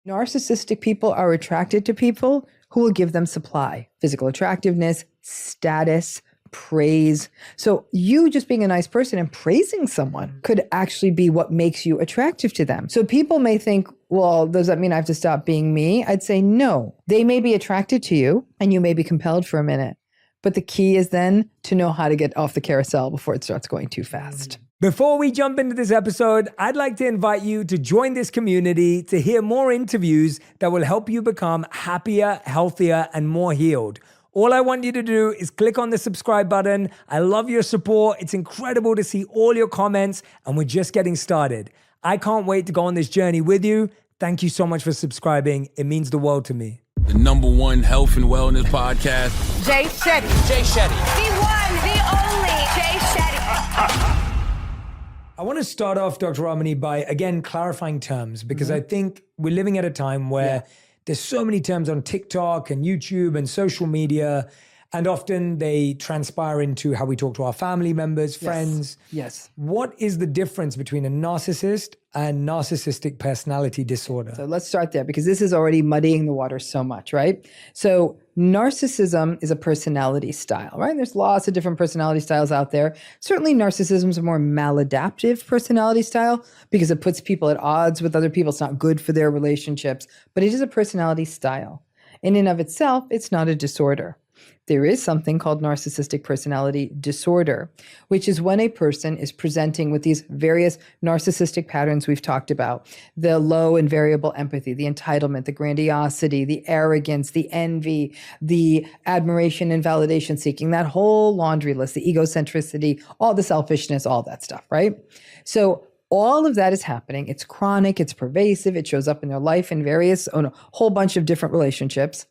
Narcissistic people are attracted to people who will give them supply, physical attractiveness, status, praise. So you just being a nice person and praising someone could actually be what makes you attractive to them. So people may think, well, does that mean I have to stop being me? I'd say no. They may be attracted to you and you may be compelled for a minute. But the key is then to know how to get off the carousel before it starts going too fast. Before we jump into this episode, I'd like to invite you to join this community to hear more interviews that will help you become happier, healthier, and more healed. All I want you to do is click on the subscribe button. I love your support. It's incredible to see all your comments, and we're just getting started. I can't wait to go on this journey with you. Thank you so much for subscribing. It means the world to me. The #1 health and wellness podcast. Jay Shetty. Jay Shetty. The one, the only Jay Shetty. I want to start off, Dr. Ramani, by, again, clarifying terms, because I think we're living at a time where there's so many terms on TikTok and YouTube and social media, and often they transpire into how we talk to our family members, friends. Yes. What is the difference between a narcissist and narcissistic personality disorder? So let's start there because this is already muddying the water so much, right? So narcissism is a personality style, right? There's lots of different personality styles out there. Certainly narcissism is a more maladaptive personality style because it puts people at odds with other people. It's not good for their relationships, but it is a personality style. In and of itself, it's not a disorder. There is something called narcissistic personality disorder, which is when a person is presenting with these various narcissistic patterns we've talked about: the low and variable empathy, the entitlement, the grandiosity, the arrogance, the envy, the admiration and validation seeking, that whole laundry list, the egocentricity, all the selfishness, all that stuff, right? So all of that is happening. It's chronic, it's pervasive, it shows up in their life in on a whole bunch of different relationships.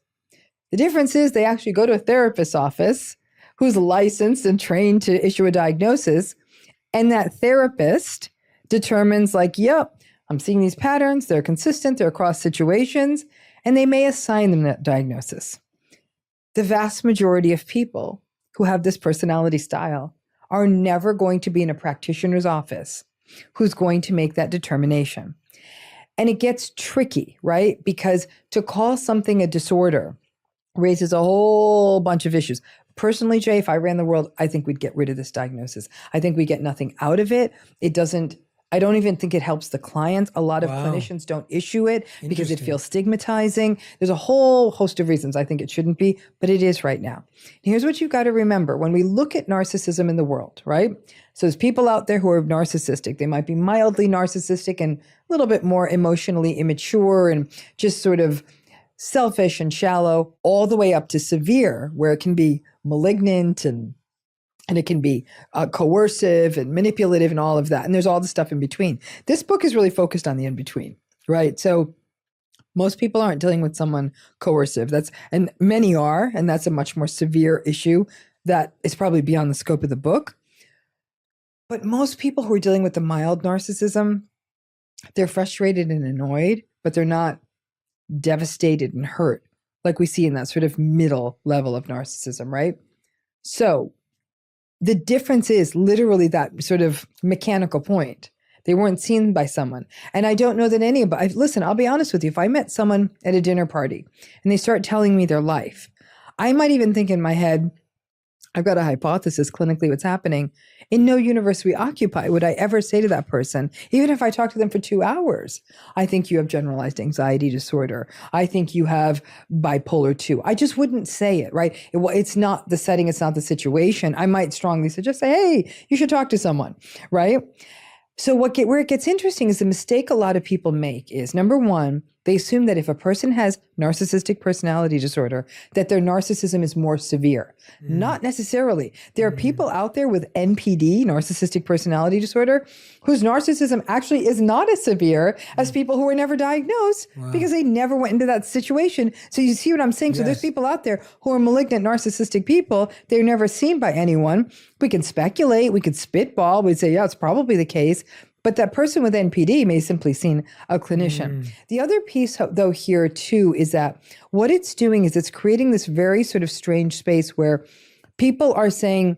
The difference is they actually go to a therapist's office who's licensed and trained to issue a diagnosis. And that therapist determines like, yep, I'm seeing these patterns. They're consistent. They're across situations. And they may assign them that diagnosis. The vast majority of people who have this personality style are never going to be in a practitioner's office who's going to make that determination. And it gets tricky, right? Because to call something a disorder raises a whole bunch of issues. Personally, Jay, if I ran the world, I think we'd get rid of this diagnosis. I think we get nothing out of it. I don't even think it helps the clients. A lot of clinicians don't issue it because it feels stigmatizing. There's a whole host of reasons I think it shouldn't be, but it is right now. And here's what you've got to remember. When we look at narcissism in the world, right? So there's people out there who are narcissistic. They might be mildly narcissistic and a little bit more emotionally immature and just sort of selfish and shallow, all the way up to severe, where it can be malignant and it can be coercive and manipulative and all of that. And there's all the stuff in between. This book is really focused on the in-between, right? So most people aren't dealing with someone coercive. And many are, and that's a much more severe issue that is probably beyond the scope of the book. But most people who are dealing with the mild narcissism, they're frustrated and annoyed, but they're not devastated and hurt like we see in that sort of middle level of narcissism, right? So the difference is literally that sort of mechanical point. They weren't seen by someone. And I don't know that listen, I'll be honest with you. If I met someone at a dinner party and they start telling me their life, I might even think in my head, I've got a hypothesis clinically what's happening. In no universe we occupy would I ever say to that person, even if I talk to them for 2 hours, I think you have generalized anxiety disorder. I think you have bipolar 2. I just wouldn't say it, right? It's not the setting. It's not the situation. I might strongly suggest, say, hey, you should talk to someone, right? So where it gets interesting is the mistake a lot of people make is, number one, they assume that if a person has narcissistic personality disorder, that their narcissism is more severe. Not necessarily. There are people out there with NPD, narcissistic personality disorder, whose narcissism actually is not as severe as people who were never diagnosed because they never went into that situation. So you see what I'm saying? Yes. So there's people out there who are malignant narcissistic people. They're never seen by anyone. We can speculate. We could spitball. We'd say, yeah, it's probably the case. But that person with NPD may simply seen a clinician. The other piece, though, here too, is that what it's doing is it's creating this very sort of strange space where people are saying,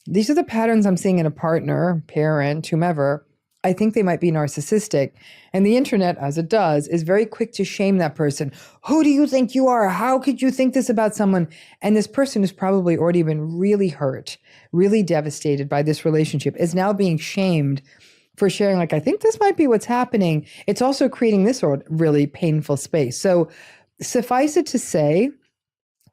these are the patterns I'm seeing in a partner, parent, whomever, I think they might be narcissistic. And the internet, as it does, is very quick to shame that person. Who do you think you are? How could you think this about someone? And this person has probably already been really hurt, really devastated by this relationship, is now being shamed for sharing, like, I think this might be what's happening. It's also creating this really painful space. So suffice it to say,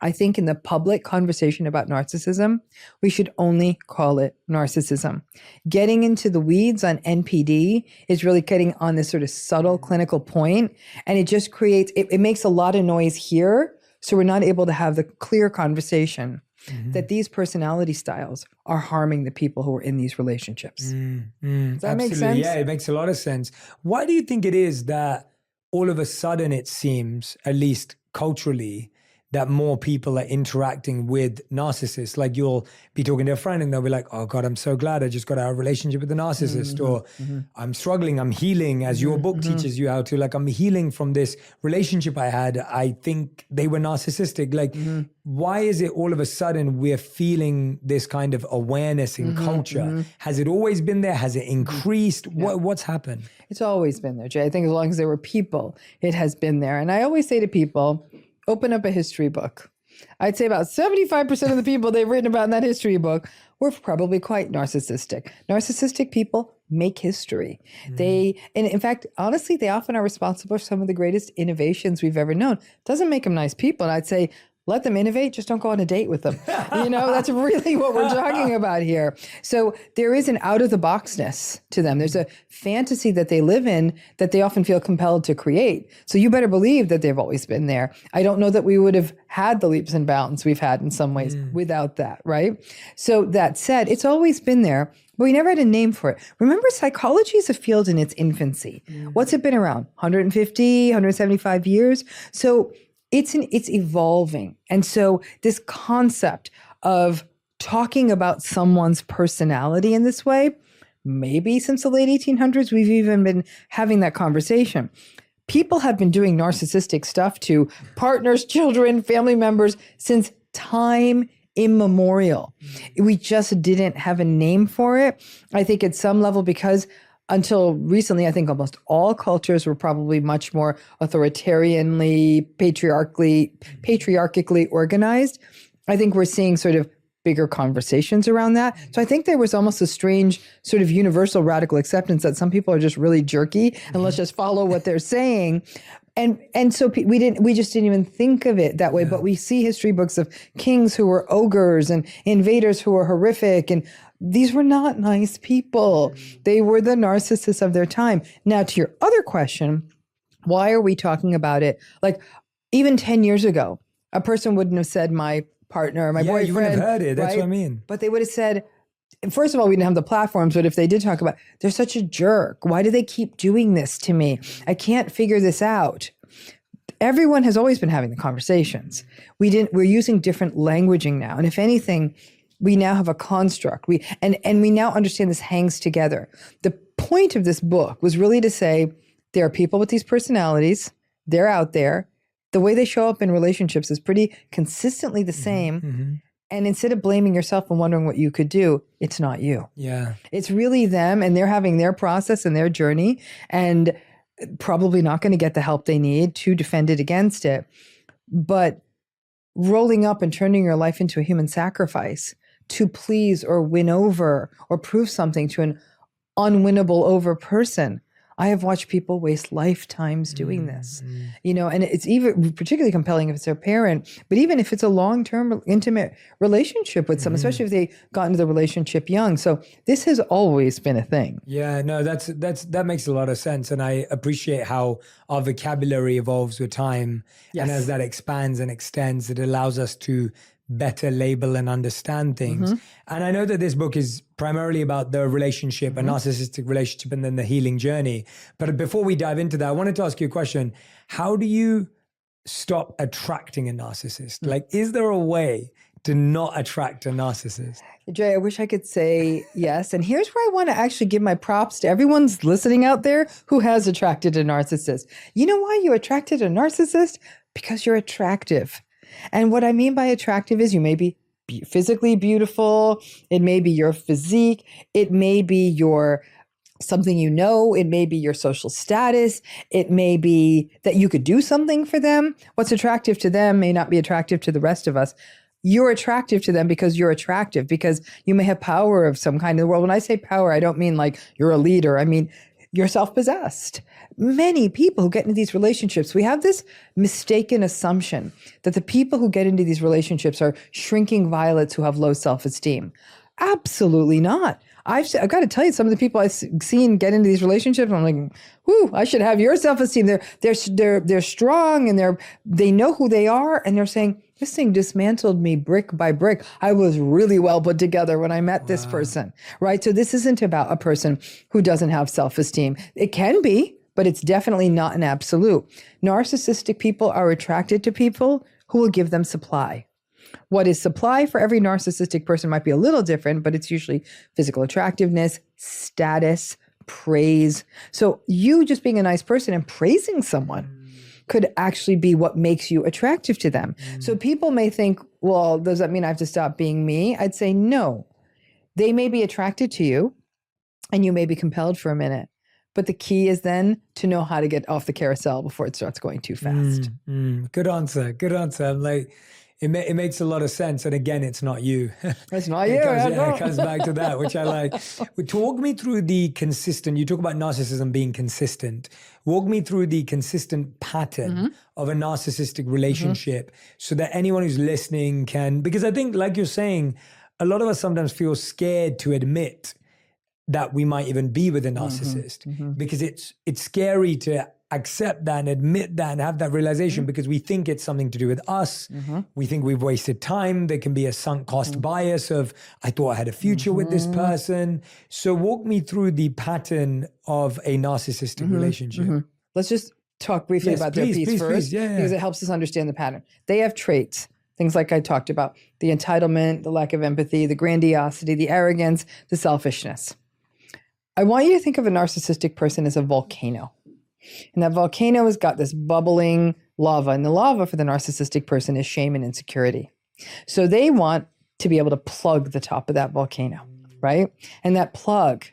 I think in the public conversation about narcissism, we should only call it narcissism. Getting into the weeds on NPD is really getting on this sort of subtle clinical point, and it just creates, it makes a lot of noise here, so we're not able to have the clear conversation that these personality styles are harming the people who are in these relationships. Does that make sense? Yeah, it makes a lot of sense. Why do you think it is that all of a sudden it seems, at least culturally, that more people are interacting with narcissists? Like you'll be talking to a friend and they'll be like, oh God, I'm so glad I just got out of a relationship with a narcissist. Or I'm struggling, I'm healing, as your book teaches you how to, like, I'm healing from this relationship I had. I think they were narcissistic. Like, why is it all of a sudden we're feeling this kind of awareness in culture? Has it always been there? Has it increased? What's happened? It's always been there, Jay. I think as long as there were people, it has been there. And I always say to people, open up a history book. I'd say about 75% of the people they've written about in that history book were probably quite narcissistic. Narcissistic people make history. And in fact, honestly, they often are responsible for some of the greatest innovations we've ever known. Doesn't make them nice people. And I'd say, let them innovate, just don't go on a date with them. That's really what we're talking about here. So there is an out-of-the-boxness to them. There's a fantasy that they live in that they often feel compelled to create. So you better believe that they've always been there. I don't know that we would have had the leaps and bounds we've had in some ways without that, right? So that said, it's always been there, but we never had a name for it. Remember, psychology is a field in its infancy. What's it been around? 150, 175 years? So it's evolving. And so this concept of talking about someone's personality in this way, maybe since the late 1800s, we've even been having that conversation. People have been doing narcissistic stuff to partners, children, family members since time immemorial. We just didn't have a name for it. I think at some level, because until recently, I think almost all cultures were probably much more authoritarianly, patriarchically organized. I think we're seeing sort of bigger conversations around that. So I think there was almost a strange sort of universal radical acceptance that some people are just really jerky and let's just follow what they're saying. And so we just didn't even think of it that way. But we see history books of kings who were ogres and invaders who were horrific, and these were not nice people. They were the narcissists of their time. Now, to your other question, why are we talking about it? Like, even 10 years ago, a person wouldn't have said my partner or my boyfriend. You wouldn't have heard it. That's right? what I mean. But they would have said, first of all, we didn't have the platforms, but if they did talk about, they're such a jerk. Why do they keep doing this to me? I can't figure this out. Everyone has always been having the conversations. We're using different languaging now. And if anything, we now have a construct. We now understand this hangs together. The point of this book was really to say there are people with these personalities. They're out there. The way they show up in relationships is pretty consistently the same. And instead of blaming yourself and wondering what you could do, it's not you. Yeah. It's really them, and they're having their process and their journey, and probably not going to get the help they need to defend it against it. But rolling up and turning your life into a human sacrifice to please or win over or prove something to an unwinnable over person. I have watched people waste lifetimes doing this, and it's even particularly compelling if it's their parent, but even if it's a long-term intimate relationship with someone, especially if they got into the relationship young. So this has always been a thing. Yeah, no, that makes a lot of sense. And I appreciate how our vocabulary evolves with time. Yes. And as that expands and extends, it allows us to better label and understand things. And I know that this book is primarily about the relationship, a narcissistic relationship, and then the healing journey. But before we dive into that, I wanted to ask you a question. How do you stop attracting a narcissist? Like, is there a way to not attract a narcissist? Jay, I wish I could say yes. And here's where I want to actually give my props to everyone's listening out there who has attracted a narcissist. You know why you attracted a narcissist? Because you're attractive. And what I mean by attractive is you may be physically beautiful. It may be your physique. It may be your something you know. It may be your social status. It may be that you could do something for them. What's attractive to them may not be attractive to the rest of us. You're attractive to them because you're attractive, because you may have power of some kind in the world. When I say power, I don't mean like you're a leader. I mean, you're self-possessed. Many people who get into these relationships, we have this mistaken assumption that the people who get into these relationships are shrinking violets who have low self-esteem. Absolutely not. I've got to tell you, some of the people I've seen get into these relationships, I'm like, whoo, I should have your self-esteem. They're strong, and they know who they are, and they're saying, this thing dismantled me brick by brick. I was really well put together when I met this person, right? So this isn't about a person who doesn't have self-esteem. It can be, but it's definitely not an absolute. Narcissistic people are attracted to people who will give them supply. What is supply for every narcissistic person might be a little different, but it's usually physical attractiveness, status, praise. So you just being a nice person and praising someone could actually be what makes you attractive to them. So people may think, well, does that mean I have to stop being me? I'd say no. They may be attracted to you and you may be compelled for a minute. But the key is then to know how to get off the carousel before it starts going too fast. Good answer. Good answer. I'm like, it makes a lot of sense. And again, it's not you. It's not you. It comes back to that, which I like. Walk me through the consistent, you talk about narcissism being consistent. Walk me through the consistent pattern of a narcissistic relationship so that anyone who's listening can, because I think, like you're saying, a lot of us sometimes feel scared to admit that we might even be with a narcissist because it's scary to accept that and admit that and have that realization because we think it's something to do with us. We think we've wasted time. There can be a sunk cost bias of, I thought I had a future with this person. So walk me through the pattern of a narcissistic relationship. Let's just talk briefly about their piece first because it helps us understand the pattern. They have traits, things like I talked about, the entitlement, the lack of empathy, the grandiosity, the arrogance, the selfishness. I want you to think of a narcissistic person as a volcano. And that volcano has got this bubbling lava. And the lava for the narcissistic person is shame and insecurity. So they want to be able to plug the top of that volcano, right? And that plug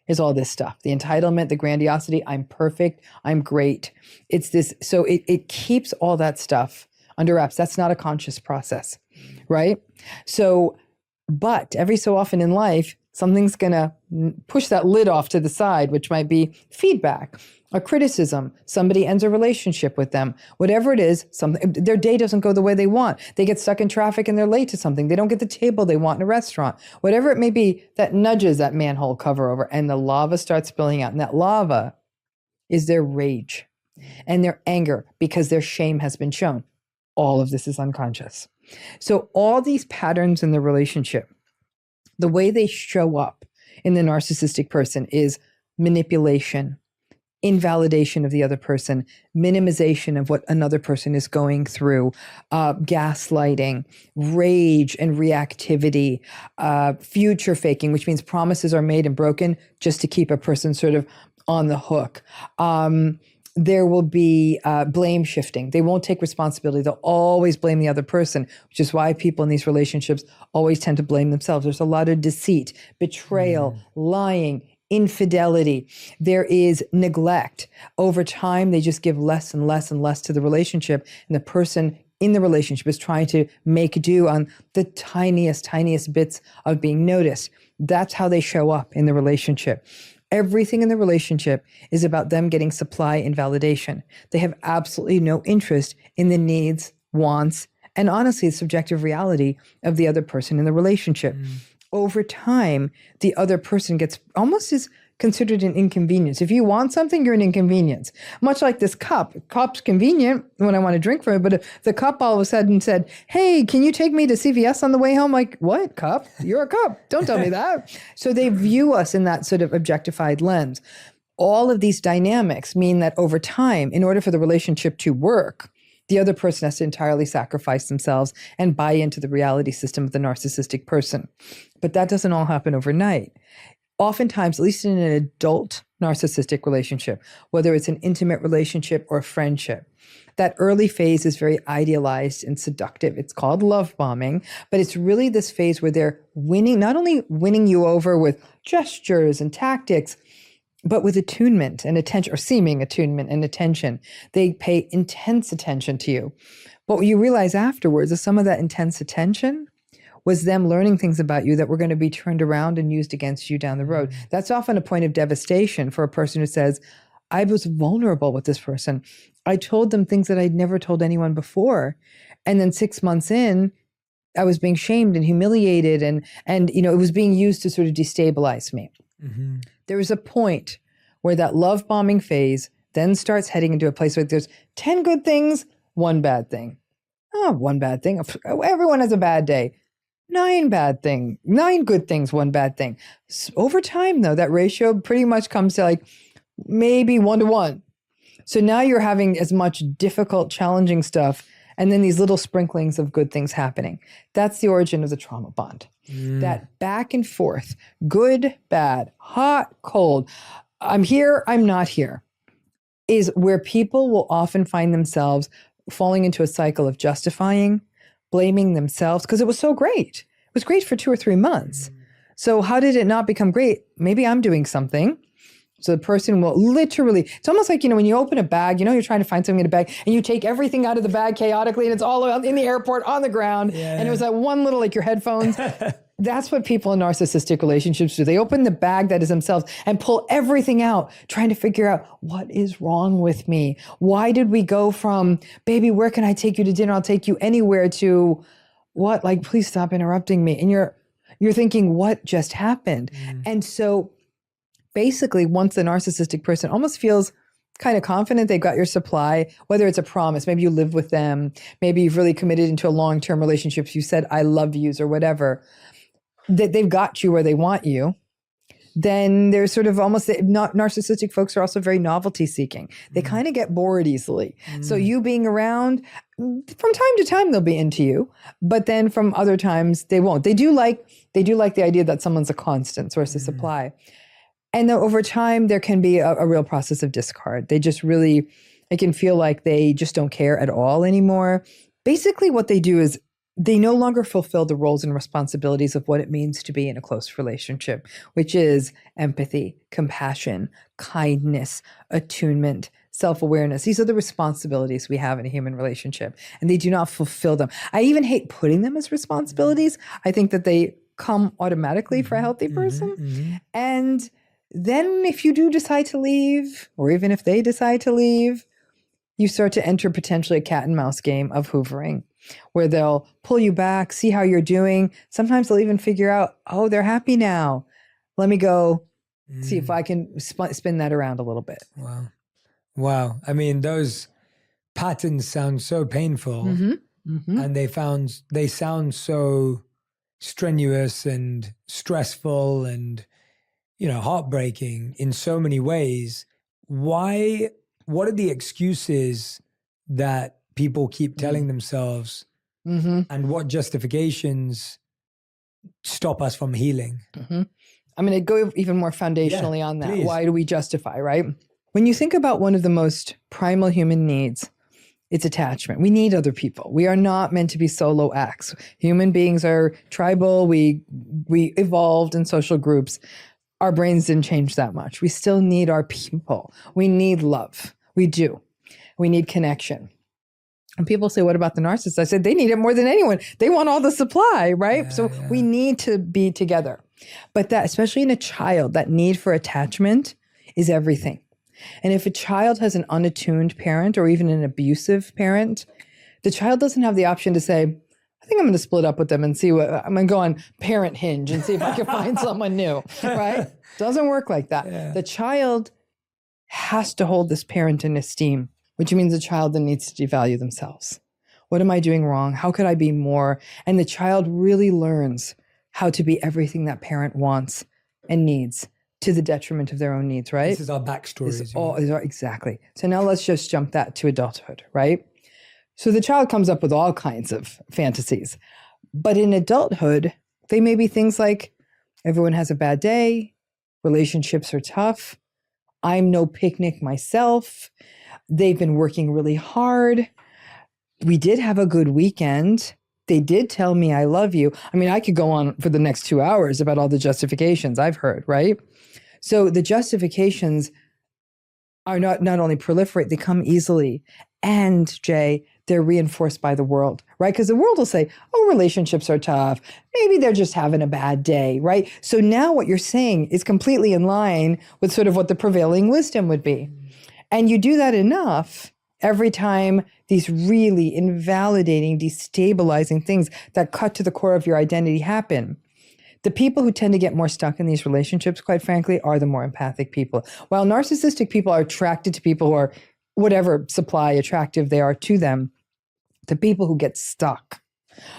is all this stuff, the entitlement, the grandiosity, I'm perfect, I'm great. It's this, so it keeps all that stuff under wraps. That's not a conscious process, right? So, but every so often in life, something's going to push that lid off to the side, which might be feedback, a criticism, somebody ends a relationship with them, whatever it is, their day doesn't go the way they want. They get stuck in traffic and they're late to something. They don't get the table they want in a restaurant. Whatever it may be, that nudges that manhole cover over and the lava starts spilling out. And that lava is their rage and their anger because their shame has been shown. All of this is unconscious. So all these patterns in the relationship, the way they show up in the narcissistic person is manipulation, invalidation of the other person, minimization of what another person is going through, gaslighting, rage and reactivity, future faking, which means promises are made and broken just to keep a person sort of on the hook. There will be blame shifting. They won't take responsibility. They'll always blame the other person, which is why people in these relationships always tend to blame themselves. There's a lot of deceit, betrayal, lying, infidelity. There is neglect. Over time, they just give less and less and less to the relationship. And the person in the relationship is trying to make do on the tiniest bits of being noticed. That's how they show up in the relationship. Everything in the relationship is about them getting supply and validation. They have absolutely no interest in the needs, wants, and honestly, the subjective reality of the other person in the relationship. Over time, the other person gets almost as considered an inconvenience. If you want something, you're an inconvenience. Much like this cup. Cup's convenient when I want to drink from it, but if the cup all of a sudden said, hey, can you take me to CVS on the way home? Like, what, cup? You're a cup. Don't tell me that. So they view us in that sort of objectified lens. All of these dynamics mean that over time, in order for the relationship to work, the other person has to entirely sacrifice themselves and buy into the reality system of the narcissistic person. But that doesn't all happen overnight. Oftentimes, at least in an adult narcissistic relationship, whether it's an intimate relationship or a friendship, that early phase is very idealized and seductive. It's called love bombing, but it's really this phase where they're winning, not only winning you over with gestures and tactics, But with attunement and attention, or seeming attunement and attention, they pay intense attention to you. But what you realize afterwards is some of that intense attention was them learning things about you that were going to be turned around and used against you down the road. That's often a point of devastation for a person who says, I was vulnerable with this person. I told them things that I'd never told anyone before. And then 6 months in, I was being shamed and humiliated, and it was being used to sort of destabilize me. Mm-hmm. There was a point where that love bombing phase then starts heading into a place where there's 10 good things, one bad thing. Oh, one bad thing. Everyone has a bad day. 9 good things, one bad thing. Over time, though, that ratio pretty much comes to like maybe 1 to 1. So now you're having as much difficult, challenging stuff, and then these little sprinklings of good things happening. That's the origin of the trauma bond. That back and forth, good, bad, hot, cold, I'm here, I'm not here, is where people will often find themselves falling into a cycle of justifying, blaming themselves, because it was so great. It was great for 2 or 3 months. So how did it not become great? Maybe I'm doing something. So the person will literally, it's almost like, when you open a bag, you're trying to find something in a bag and you take everything out of the bag chaotically and it's all in the airport on the ground. And it was that one little, like your headphones. That's what people in narcissistic relationships do. They open the bag that is themselves and pull everything out, trying to figure out what is wrong with me. Why did we go from, baby, where can I take you to dinner? I'll take you anywhere, to what? Like, please stop interrupting me. And you're thinking, what just happened? And so basically, once the narcissistic person almost feels kind of confident they've got your supply, whether it's a promise, maybe you live with them, maybe you've really committed into a long-term relationship, you said, I love yous or whatever, that they've got you where they want you, then there's sort of almost, narcissistic folks are also very novelty seeking. They kind of get bored easily. So you being around, from time to time, they'll be into you, but then from other times they won't. They do like the idea that someone's a constant source of supply. And then over time, there can be a real process of discard. They just really, it can feel like they just don't care at all anymore. Basically, what they do is they no longer fulfill the roles and responsibilities of what it means to be in a close relationship, which is empathy, compassion, kindness, attunement, self-awareness. These are the responsibilities we have in a human relationship, and they do not fulfill them. I even hate putting them as responsibilities. I think that they come automatically for a healthy person. And then if you do decide to leave, or even if they decide to leave, you start to enter potentially a cat and mouse game of hoovering, where they'll pull you back, see how you're doing. Sometimes they'll even figure out, oh, they're happy now. Let me go see if I can spin that around a little bit. Wow. I mean, those patterns sound so painful, and they sound so strenuous and stressful and heartbreaking in so many ways. What are the excuses that people keep telling themselves, and what justifications stop us from healing? I'm going to go even more foundationally on that. Please. Why do we justify, right? When you think about one of the most primal human needs, it's attachment. We need other people. We are not meant to be solo acts. Human beings are tribal. We evolved in social groups. Our brains didn't change that much. We still need our people. We need love. We do. We need connection. And people say, what about the narcissist? I said, they need it more than anyone. They want all the supply, right? We need to be together. But that, especially in a child, that need for attachment is everything. And if a child has an unattuned parent or even an abusive parent, the child doesn't have the option to say, I think I'm going to split up with them and see what, I'm going to go on Parent Hinge and see if I can find someone new, right? Doesn't work like that. The child has to hold this parent in esteem, which means the child then needs to devalue themselves. What am I doing wrong? How could I be more? And the child really learns how to be everything that parent wants and needs, to the detriment of their own needs, right? This is our backstory. Exactly. So now let's just jump that to adulthood, right? So the child comes up with all kinds of fantasies. But in adulthood, they may be things like, everyone has a bad day, relationships are tough, I'm no picnic myself, they've been working really hard, we did have a good weekend, they did tell me I love you. I mean, I could go on for the next 2 hours about all the justifications I've heard, right? So the justifications are not only proliferate, they come easily. And Jay, they're reinforced by the world, right? Because the world will say, oh, relationships are tough. Maybe they're just having a bad day, right? So now what you're saying is completely in line with sort of what the prevailing wisdom would be. And you do that enough every time these really invalidating, destabilizing things that cut to the core of your identity happen. The people who tend to get more stuck in these relationships, quite frankly, are the more empathic people. While narcissistic people are attracted to people who are whatever supply attractive they are to them, the people who get stuck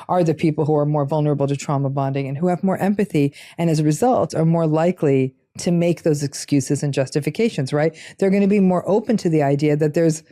are the people who are more vulnerable to trauma bonding and who have more empathy, and as a result are more likely to make those excuses and justifications, right? They're going to be more open to the idea that there's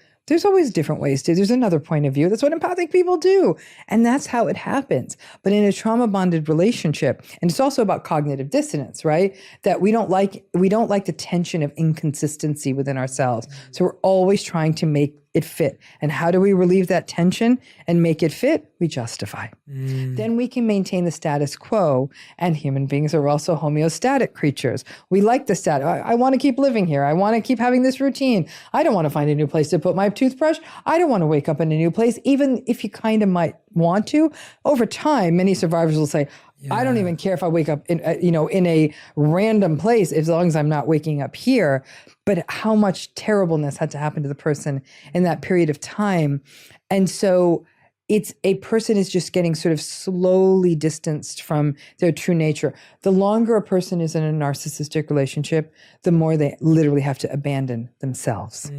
always different ways to, there's another point of view. That's what empathic people do. And that's how it happens. But in a trauma bonded relationship, and it's also about cognitive dissonance, right? That we don't like the tension of inconsistency within ourselves. So we're always trying to make it fit. And how do we relieve that tension and make it fit? We justify. Then we can maintain the status quo. And human beings are also homeostatic creatures. We like the status. I want to keep living here. I want to keep having this routine. I don't want to find a new place to put my toothbrush. I don't want to wake up in a new place, even if you kind of might want to. Over time, many survivors will say, I don't even care if I wake up in a random place as long as I'm not waking up here. But how much terribleness had to happen to the person in that period of time. And so it's a person is just getting sort of slowly distanced from their true nature. The longer a person is in a narcissistic relationship, the more they literally have to abandon themselves.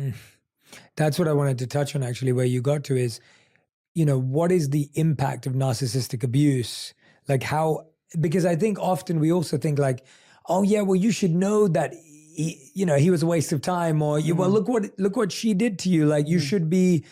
That's what I wanted to touch on actually, where you got to is, what is the impact of narcissistic abuse? Like because I think often we also think like, oh yeah, well you should know that he was a waste of time, or well look what she did to you. Like you should be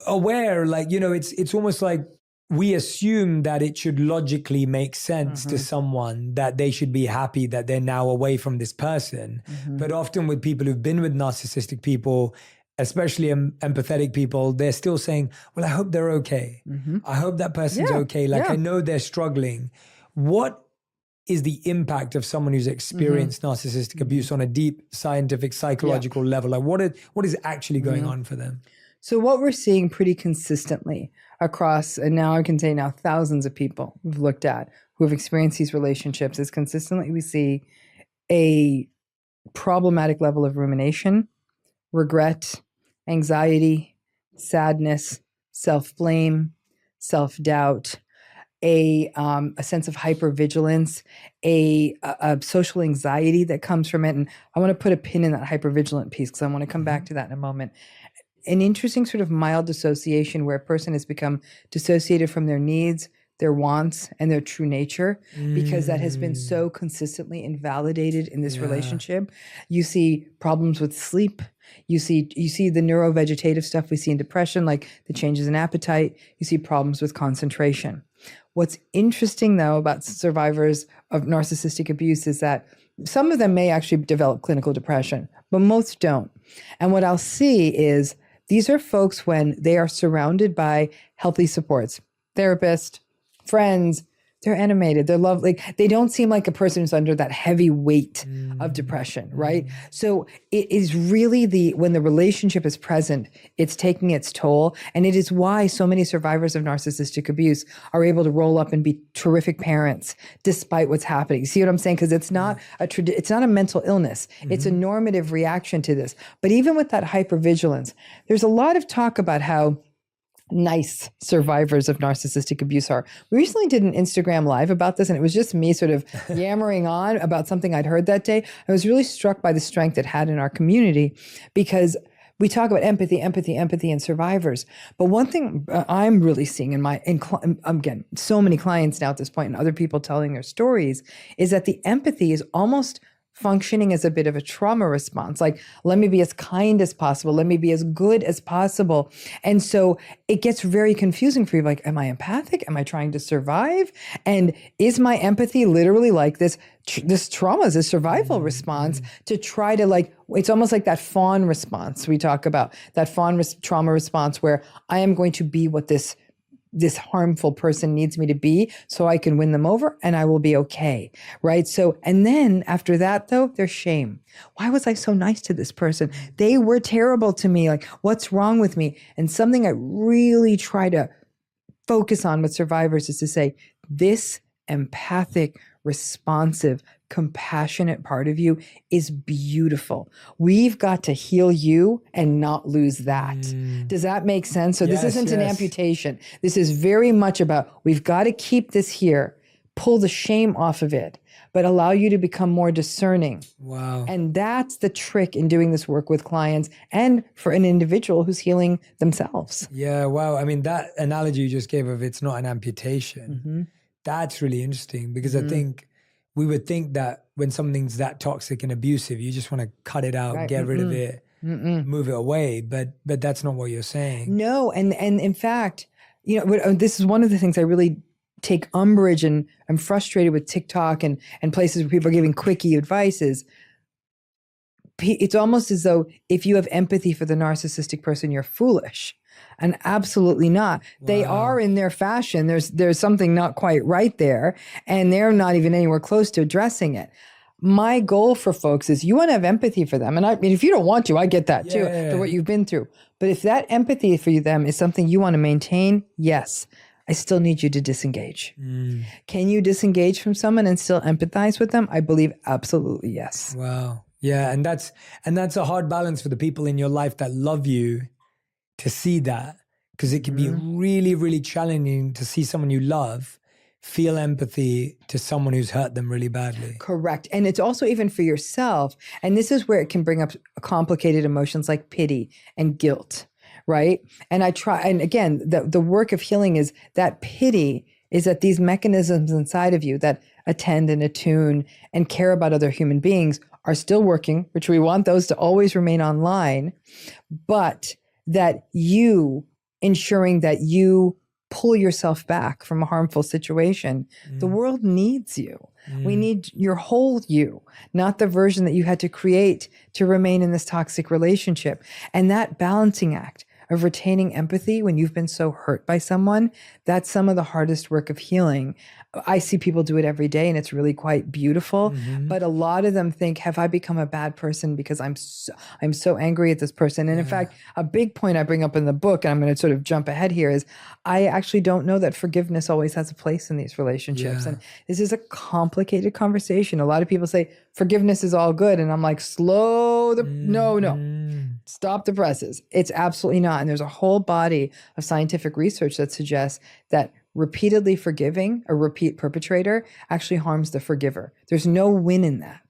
aware. Like it's almost like we assume that it should logically make sense to someone that they should be happy that they're now away from this person. But often with people who've been with narcissistic people, especially empathetic people, they're still saying, well, I hope they're okay. I hope that person's okay. Like I know they're struggling. What is the impact of someone who's experienced narcissistic abuse on a deep scientific, psychological level? Like what is actually going on for them? So what we're seeing pretty consistently across, and now I can say now thousands of people we've looked at who have experienced these relationships, is consistently we see a problematic level of rumination, regret, anxiety, sadness, self-blame, self-doubt, a sense of hypervigilance, a social anxiety that comes from it. And I want to put a pin in that hypervigilant piece because I want to come back to that in a moment. An interesting sort of mild dissociation where a person has become dissociated from their needs, their wants, and their true nature, because that has been so consistently invalidated in this relationship. You see problems with sleep. You see the neurovegetative stuff we see in depression, like the changes in appetite. You see problems with concentration. What's interesting, though, about survivors of narcissistic abuse is that some of them may actually develop clinical depression, but most don't. And what I'll see is these are folks when they are surrounded by healthy supports, therapists, friends, they're animated, they're lovely. They don't seem like a person who's under that heavy weight of depression, right? So it is really when the relationship is present, it's taking its toll. And it is why so many survivors of narcissistic abuse are able to roll up and be terrific parents despite what's happening. See what I'm saying? Because it's not a mental illness. It's a normative reaction to this. But even with that hypervigilance, there's a lot of talk about how nice survivors of narcissistic abuse are. We recently did an Instagram live about this, and it was just me sort of yammering on about something I'd heard that day. I was really struck by the strength it had in our community because we talk about empathy, and survivors. But one thing I'm really seeing again, so many clients now at this point and other people telling their stories is that the empathy is almost functioning as a bit of a trauma response. Like, let me be as kind as possible. Let me be as good as possible. And so it gets very confusing for you. Like, am I empathic? Am I trying to survive? And is my empathy literally like this trauma is a survival response to try to it's almost like that fawn response we talk about, that fawn trauma response where I am going to be what this this harmful person needs me to be so I can win them over and I will be okay, right? So, and then after that though, there's shame. Why was I so nice to this person? They were terrible to me. Like, what's wrong with me? And something I really try to focus on with survivors is to say, this empathic, responsive, compassionate part of you is beautiful. We've got to heal you and not lose that. Does that make sense? So this isn't an amputation. This is very much about, we've got to keep this here, pull the shame off of it, but allow you to become more discerning. Wow. And that's the trick in doing this work with clients and for an individual who's healing themselves. Yeah, wow. I mean, that analogy you just gave of it's not an amputation, that's really interesting because I think we would think that when something's that toxic and abusive, you just want to cut it out, get rid of it, move it away. But that's not what you're saying. No, and in fact, you know, this is one of the things I really take umbrage and I'm frustrated with TikTok and places where people are giving quickie advice is it's almost as though if you have empathy for the narcissistic person, you're foolish. And absolutely not. Wow. They are in their fashion. There's something not quite right there, and they're not even anywhere close to addressing it. My goal for folks is you want to have empathy for them. And I mean, if you don't want to, I get that too, for what you've been through. But if that empathy for them is something you want to maintain, yes, I still need you to disengage. Can you disengage from someone and still empathize with them? I believe absolutely yes. Wow. Yeah, and that's a hard balance for the people in your life that love you to see that, because it can be really, really challenging to see someone you love feel empathy to someone who's hurt them really badly. Correct. And it's also even for yourself. And this is where it can bring up complicated emotions like pity and guilt, right? And I try, and again, the work of healing is that pity is that these mechanisms inside of you that attend and attune and care about other human beings are still working, which we want those to always remain online, but that you ensuring that you pull yourself back from a harmful situation. The world needs you. We need your whole you, not the version that you had to create to remain in this toxic relationship. And that balancing act of retaining empathy when you've been so hurt by someone, that's some of the hardest work of healing. I see people do it every day and it's really quite beautiful. But a lot of them think, have I become a bad person because I'm so angry at this person? And in fact, a big point I bring up in the book, and I'm going to sort of jump ahead here, is I actually don't know that forgiveness always has a place in these relationships. And this is a complicated conversation. A lot of people say forgiveness is all good. And I'm like, no. Stop the presses. It's absolutely not. And there's a whole body of scientific research that suggests that repeatedly forgiving a repeat perpetrator actually harms the forgiver. There's no win in that.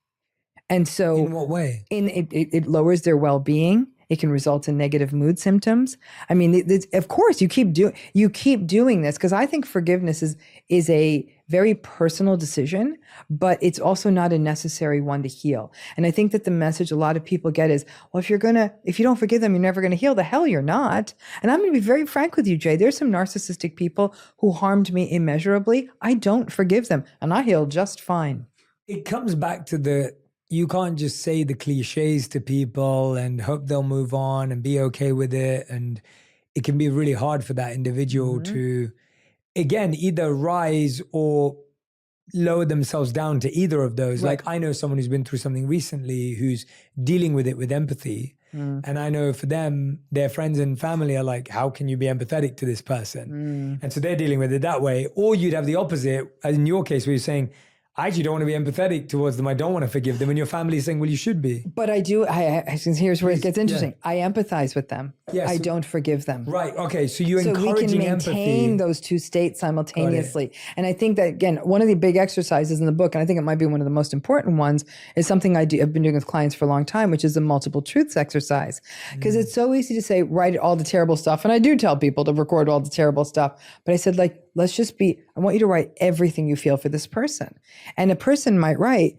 And so in what way? It lowers their well-being. It can result in negative mood symptoms. I mean, of course, you keep doing this because I think forgiveness is a very personal decision, but it's also not a necessary one to heal. And I think that the message a lot of people get is, well, if you don't forgive them, you're never going to heal. The hell you're not. And I'm going to be very frank with you, Jay. There's some narcissistic people who harmed me immeasurably. I don't forgive them, and I heal just fine. It comes back to you can't just say the cliches to people and hope they'll move on and be okay with it. And it can be really hard for that individual to, again, either rise or lower themselves down to either of those. Right. Like I know someone who's been through something recently who's dealing with it with empathy. And I know for them, their friends and family are like, how can you be empathetic to this person? And so they're dealing with it that way. Or you'd have the opposite, as in your case, where you're saying, I actually don't want to be empathetic towards them. I don't want to forgive them. And your family is saying, well, you should be. But I do. Here's where it gets interesting. I empathize with them. Yes. I don't forgive them. Right. Okay. So you're So we encouraging can maintain empathy. those two states simultaneously. And I think that, again, one of the big exercises in the book, and I think it might be one of the most important ones, is something I've been doing with clients for a long time, which is the multiple truths exercise. Because it's so easy to say, write all the terrible stuff. And I do tell people to record all the terrible stuff. But I said, I want you to write everything you feel for this person. And a person might write,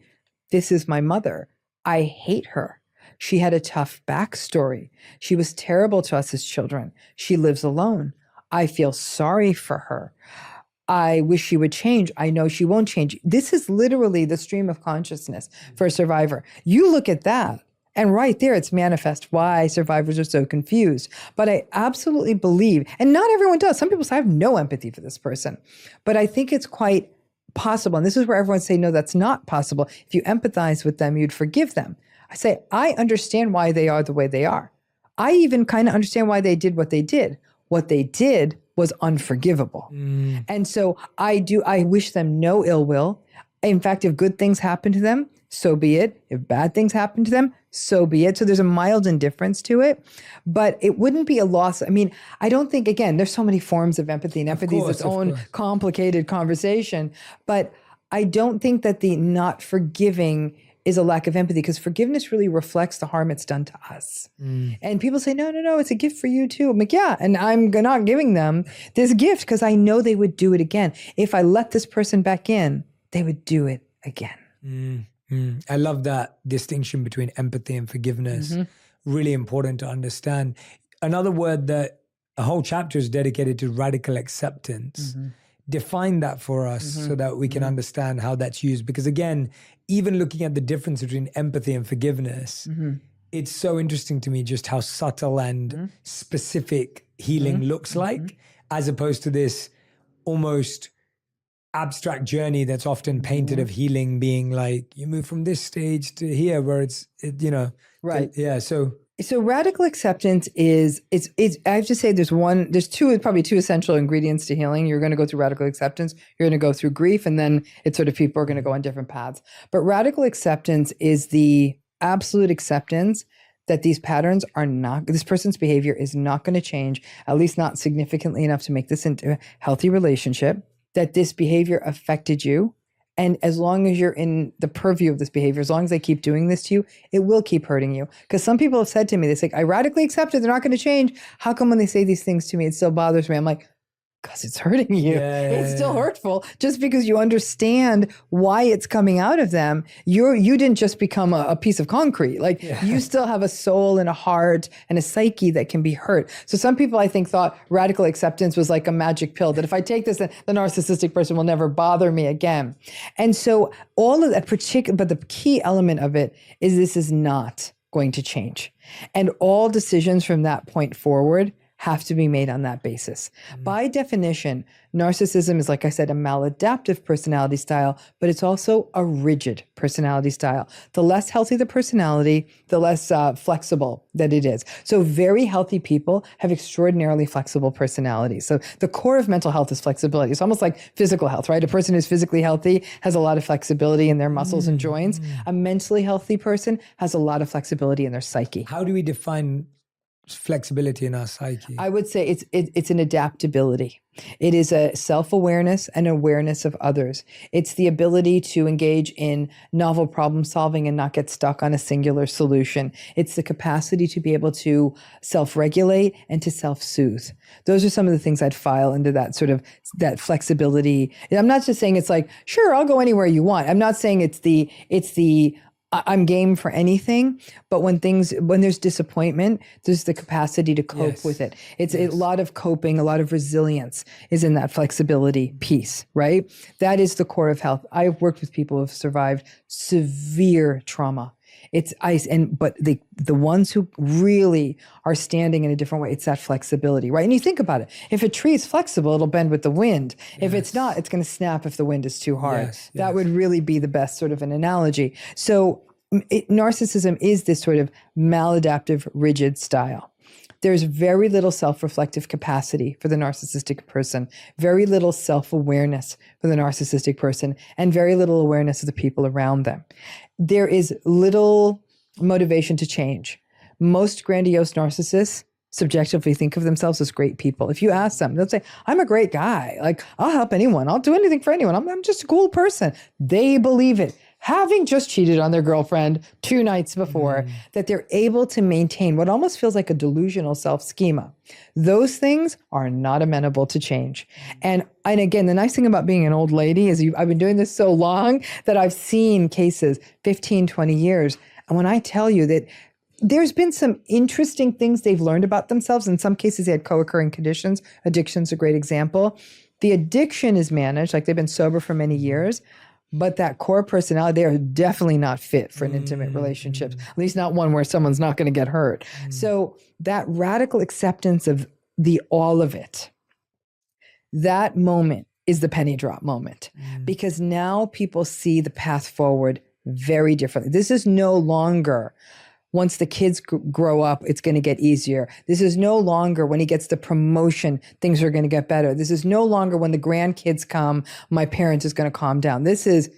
this is my mother. I hate her. She had a tough backstory. She was terrible to us as children. She lives alone. I feel sorry for her. I wish she would change. I know she won't change. This is literally the stream of consciousness for a survivor. You look at that And right there, it's manifest why survivors are so confused. But I absolutely believe, and not everyone does. Some people say, I have no empathy for this person. But I think it's quite possible. And this is where everyone say, no, that's not possible. If you empathize with them, you'd forgive them. I say, I understand why they are the way they are. I even kind of understand why they did what they did. What they did was unforgivable. And so I wish them no ill will. In fact, if good things happen to them, so be it. If bad things happen to them, so be it. So there's a mild indifference to it, but it wouldn't be a loss. I mean, I don't think, again, there's so many forms of empathy, and empathy is its own complicated conversation, but I don't think that the not forgiving is a lack of empathy, because forgiveness really reflects the harm it's done to us. And people say, no, it's a gift for you too. I'm like, yeah, and I'm not giving them this gift because I know they would do it again. If I let this person back in, they would do it again. I love that distinction between empathy and forgiveness. Really important to understand. Another word that a whole chapter is dedicated to: radical acceptance. Define that for us so that we can understand how that's used. Because again, even looking at the difference between empathy and forgiveness, it's so interesting to me just how subtle and specific healing looks like, as opposed to this almost abstract journey that's often painted of healing being like, you move from this stage to here where it's Right. Yeah. So radical acceptance is, I have to say there's probably two essential ingredients to healing. You're going to go through radical acceptance, you're going to go through grief, and then it's sort of people are going to go on different paths. But radical acceptance is the absolute acceptance that these patterns this person's behavior is not going to change, at least not significantly enough to make this into a healthy relationship, that this behavior affected you. And as long as you're in the purview of this behavior, as long as they keep doing this to you, it will keep hurting you. Because some people have said to me, they say, I radically accept it, they're not going to change. How come when they say these things to me, it still bothers me? I'm like, because it's hurting you. It's still hurtful. Just because you understand why it's coming out of them, you didn't just become a piece of concrete. Like you still have a soul and a heart and a psyche that can be hurt. So some people, I think, thought radical acceptance was like a magic pill, that if I take this, then the narcissistic person will never bother me again. And so all of that but the key element of it is this is not going to change. And all decisions from that point forward have to be made on that basis. By definition, narcissism is, like I said, a maladaptive personality style, but it's also a rigid personality style. The less healthy the personality, the less flexible that it is. So very healthy people have extraordinarily flexible personalities. So the core of mental health is flexibility. It's almost like physical health, right? A person who's physically healthy has a lot of flexibility in their muscles and joints. A mentally healthy person has a lot of flexibility in their psyche. how do we define flexibility in our psyche? I would say it's an adaptability. It is a self-awareness and awareness of others. It's the ability to engage in novel problem solving and not get stuck on a singular solution. It's the capacity to be able to self-regulate and to self-soothe. Those are some of the things I'd file into that sort of that flexibility. And I'm not just saying it's like, sure, I'll go anywhere you want. I'm not saying it's the I'm game for anything, but when there's disappointment, there's the capacity to cope with it. It's a lot of coping, a lot of resilience is in that flexibility piece, right? That is the core of health. I've worked with people who have survived severe trauma. But the ones who really are standing in a different way, it's that flexibility, right? And you think about it. If a tree is flexible, it'll bend with the wind. If it's not, it's going to snap if the wind is too hard. That would really be the best sort of an analogy. So narcissism is this sort of maladaptive, rigid style. There's very little self-reflective capacity for the narcissistic person, very little self-awareness for the narcissistic person, and very little awareness of the people around them. There is little motivation to change. Most grandiose narcissists subjectively think of themselves as great people. If you ask them, they'll say, I'm a great guy. Like, I'll help anyone. I'll do anything for anyone. I'm just a cool person. They believe it. Having just cheated on their girlfriend 2 nights before, that they're able to maintain what almost feels like a delusional self-schema. Those things are not amenable to change. And again, the nice thing about being an old lady is I've been doing this so long that I've seen cases 15, 20 years. And when I tell you that there's been some interesting things they've learned about themselves. In some cases, they had co-occurring conditions. Addiction's a great example. The addiction is managed, like they've been sober for many years, But that core personality, they are definitely not fit for an intimate relationship, at least not one where someone's not going to get hurt. So that radical acceptance of the all of it, that moment is the penny drop moment, because now people see the path forward very differently. This is no longer, once the kids grow up, it's going to get easier. This is no longer when he gets the promotion, things are going to get better. This is no longer when the grandkids come, my parents is going to calm down. This is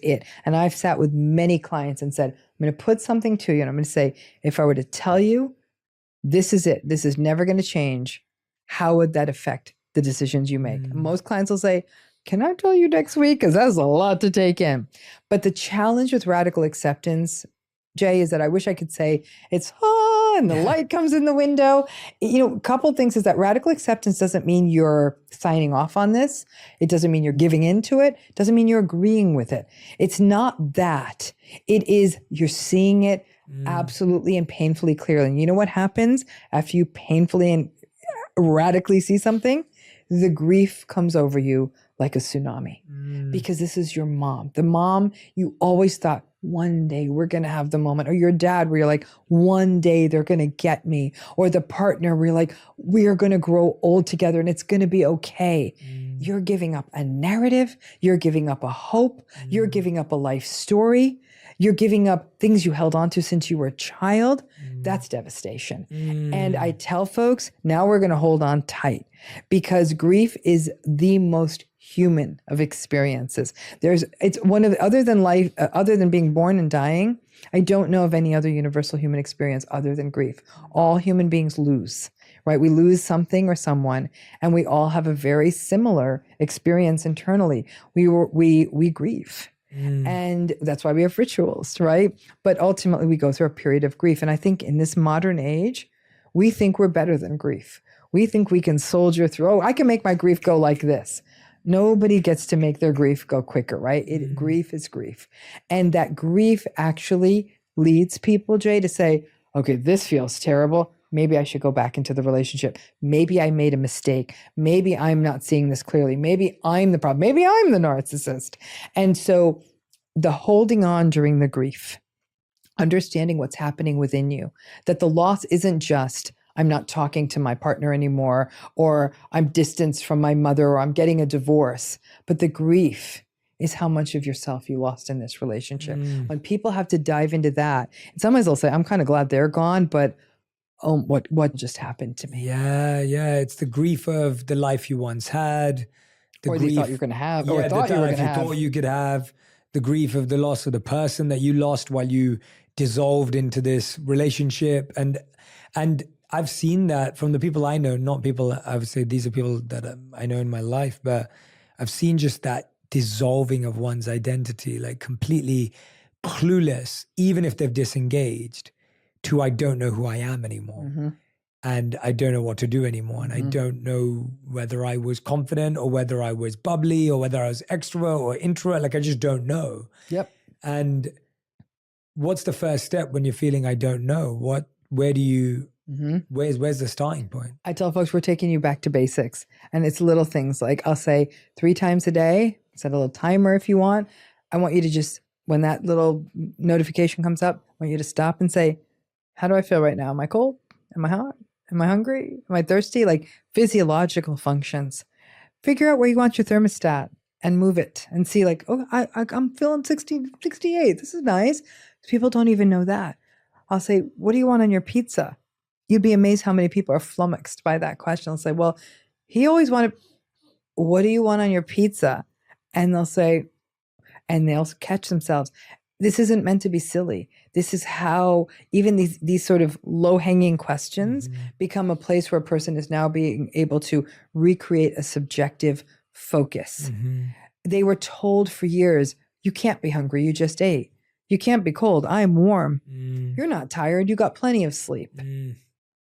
it. And I've sat with many clients and said, I'm going to put something to you. And I'm going to say, if I were to tell you, this is it, this is never going to change, how would that affect the decisions you make? Most clients will say, can I tell you next week? Because that's a lot to take in. But the challenge with radical acceptance, Jay, is that I wish I could say it's, and the light comes in the window. A couple things is that radical acceptance doesn't mean you're signing off on this. It doesn't mean you're giving into it. It doesn't mean you're agreeing with it. It's not that. It is you're seeing it absolutely and painfully clearly. And you know what happens after you painfully and radically see something? The grief comes over you like a tsunami, because this is your mom. The mom you always thought, one day we're going to have the moment. Or your dad where you're like, one day they're going to get me. Or the partner where you're like, we're going to grow old together and it's going to be okay. You're giving up a narrative. You're giving up a hope. You're giving up a life story. You're giving up things you held on to since you were a child. That's devastation. And I tell folks, now we're going to hold on tight, because grief is the most human of experiences. It's one of, other than life, other than being born and dying, I don't know of any other universal human experience other than grief. All human beings lose, right? We lose something or someone, and we all have a very similar experience internally. We grieve. And that's why we have rituals, right? But ultimately we go through a period of grief. And I think in this modern age, we think we're better than grief. We think we can soldier through, I can make my grief go like this. Nobody gets to make their grief go quicker, right? Grief is grief. And that grief actually leads people, Jay, to say, okay, this feels terrible. Maybe I should go back into the relationship. Maybe I made a mistake. Maybe I'm not seeing this clearly. Maybe I'm the problem. Maybe I'm the narcissist. And so the holding on during the grief, understanding what's happening within you, that the loss isn't just, I'm not talking to my partner anymore, or I'm distanced from my mother, or I'm getting a divorce. But the grief is how much of yourself you lost in this relationship. When people have to dive into that, in some ways they'll say, I'm kind of glad they're gone, but oh, what just happened to me? Yeah. It's the grief of the life you once had. Or grief, you thought you were going to have, or or thought you were going to have. thought you could have. The grief of the loss of the person that you lost while you dissolved into this relationship. And I've seen that from the people I know, not people, I would say these are people that I know in my life, but I've seen just that dissolving of one's identity, like completely clueless, even if they've disengaged, to I don't know who I am anymore. And I don't know what to do anymore. And I don't know whether I was confident or whether I was bubbly or whether I was extrovert or introvert. Like, I just don't know. Yep. And what's the first step when you're feeling I don't know? Where do you, where's the starting point? I tell folks we're taking you back to basics. And it's little things like I'll say 3 times a day, set a little timer if you want. I want you to just, when that little notification comes up, I want you to stop and say, how do I feel right now? Am I cold? Am I hot? Am I hungry? Am I thirsty? Like physiological functions. Figure out where you want your thermostat and move it and see like, oh, I'm feeling 68. This is nice. People don't even know that. I'll say, what do you want on your pizza? You'd be amazed how many people are flummoxed by that question. I'll say, well, he always wanted, what do you want on your pizza? And they'll say, and they'll catch themselves. This isn't meant to be silly. This is how even these sort of low-hanging questions become a place where a person is now being able to recreate a subjective focus. They were told for years, you can't be hungry, you just ate. You can't be cold, I'm warm. You're not tired, you got plenty of sleep.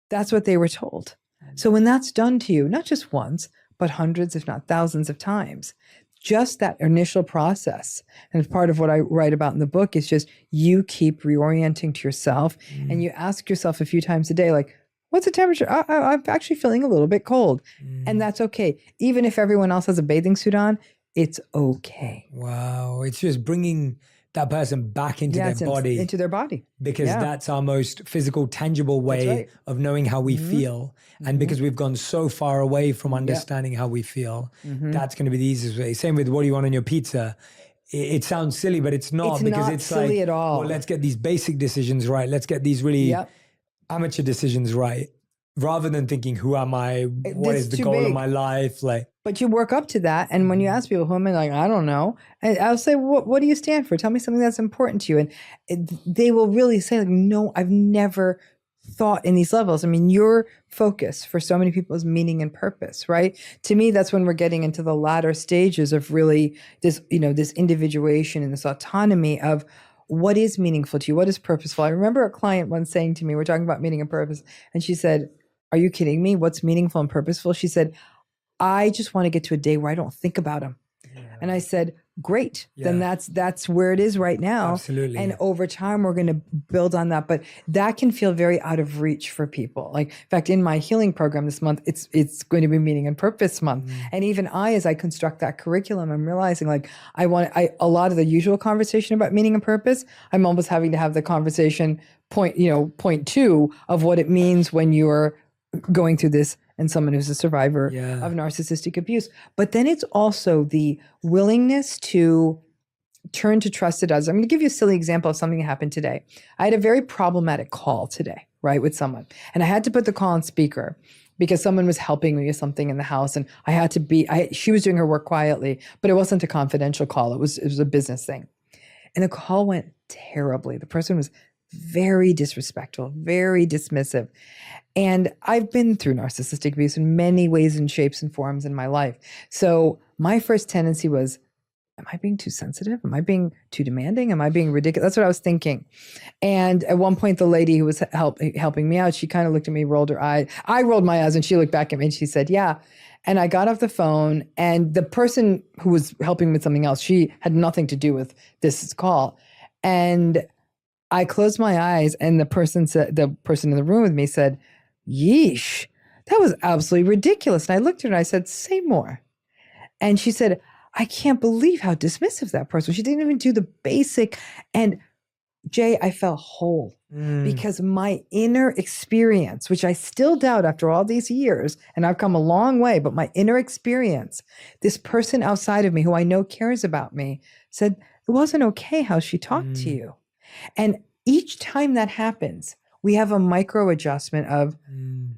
That's what they were told. So when that's done to you, not just once, but hundreds, if not thousands of times, just that initial process, and part of what I write about in the book is just you keep reorienting to yourself and you ask yourself a few times a day, like, what's the temperature? I'm actually feeling a little bit cold. And that's okay. Even if everyone else has a bathing suit on, it's okay. Wow. It's just bringing that person back into Yes, their body. into their body. Because Yeah. that's our most physical, tangible way right. of knowing how we feel. And because we've gone so far away from understanding how we feel, that's going to be the easiest way. Same with what do you want on your pizza? It sounds silly, but it's not, It's because not it's silly like, at all. well, let's get these basic decisions right. Let's get these really Yep. amateur decisions right. Rather than thinking, who am I? What This is the too goal of big. my life? Like, But you work up to that. And when you ask people, who am I? Like, I don't know. And I'll say, what do you stand for? Tell me something that's important to you. And they will really say, like, no, I've never thought in these levels. I mean, your focus for so many people is meaning and purpose, right? To me, that's when we're getting into the latter stages of really this, this individuation and this autonomy of what is meaningful to you? What is purposeful? I remember a client once saying to me, we're talking about meaning and purpose. And she said, are you kidding me? What's meaningful and purposeful? She said, I just want to get to a day where I don't think about them. And I said, great. Then that's where it is right now. Absolutely. And over time, we're going to build on that. But that can feel very out of reach for people. Like, in fact, in my healing program this month, it's going to be Meaning and Purpose Month. And even as I construct that curriculum, I'm realizing like a lot of the usual conversation about meaning and purpose, I'm almost having to have the conversation point two of what it means when you're going through this and someone who's a survivor of narcissistic abuse. But then it's also the willingness to turn to trusted others. I'm going to give you a silly example of something that happened today. I had a very problematic call today, right, with someone. And I had to put the call on speaker because someone was helping me with something in the house. And I had to she was doing her work quietly, but it wasn't a confidential call. It was a business thing. And the call went terribly. The person was very disrespectful, very dismissive. And I've been through narcissistic abuse in many ways and shapes and forms in my life. So my first tendency was, am I being too sensitive? Am I being too demanding? Am I being ridiculous? That's what I was thinking. And at one point, the lady who was helping me out, she kind of looked at me, rolled her eye. I rolled my eyes and she looked back at me and she said, yeah. And I got off the phone and the person who was helping with something else, she had nothing to do with this call. And I closed my eyes and the person in the room with me said, yeesh, that was absolutely ridiculous. And I looked at her and I said, say more. And she said, I can't believe how dismissive that person was. She didn't even do the basic. And Jay, I felt whole because my inner experience, which I still doubt after all these years, and I've come a long way, but my inner experience, this person outside of me who I know cares about me said, it wasn't okay how she talked to you. And each time that happens, we have a micro adjustment of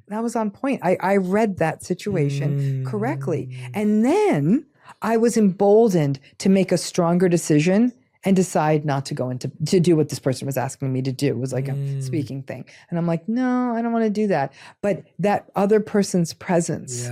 that was on point. I read that situation correctly. And then I was emboldened to make a stronger decision and decide not to go to do what this person was asking me to do. It was like a speaking thing. And I'm like, no, I don't want to do that. But that other person's presence,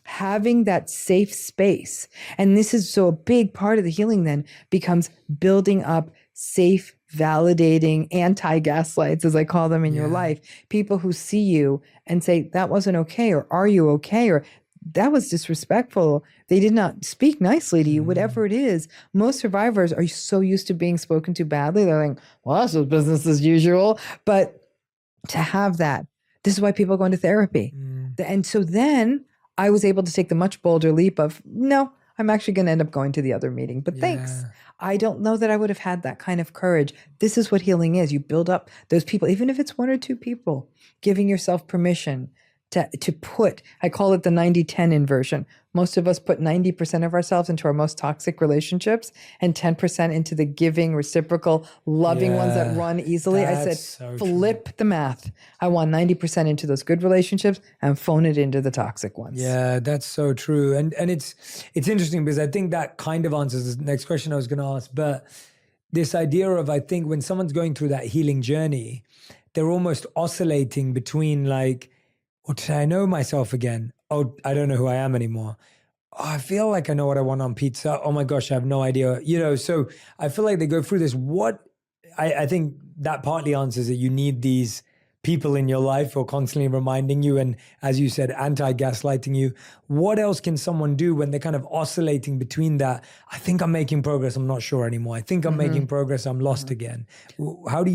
having that safe space. And this is so a big part of the healing then becomes building up safe, validating, anti-gaslights, as I call them in your life, people who see you and say, that wasn't okay, or are you okay, or that was disrespectful. They did not speak nicely to you, whatever it is. Most survivors are so used to being spoken to badly. They're like, well, that's just business as usual. But to have that, this is why people go into therapy. And so then I was able to take the much bolder leap of, no, I'm actually going to end up going to the other meeting. But thanks. I don't know that I would have had that kind of courage. This is what healing is. You build up those people, even if it's one or two people, giving yourself permission to put, I call it the 90-10 inversion. Most of us put 90% of ourselves into our most toxic relationships and 10% into the giving, reciprocal, loving ones that run easily. I said, so flip the math. I want 90% into those good relationships and phone it into the toxic ones. Yeah, that's so true. And it's interesting because I think that kind of answers the next question I was going to ask. But this idea of, I think when someone's going through that healing journey, they're almost oscillating between like, or did I know myself again? Oh, I don't know who I am anymore. Oh, I feel like I know what I want on pizza. Oh my gosh, I have no idea. So I feel like they go through this. I think that partly answers that you need these people in your life who are constantly reminding you and, as you said, anti-gaslighting you. What else can someone do when they're kind of oscillating between that? I think I'm making progress. I'm not sure anymore. I think I'm making progress. I'm lost again. What do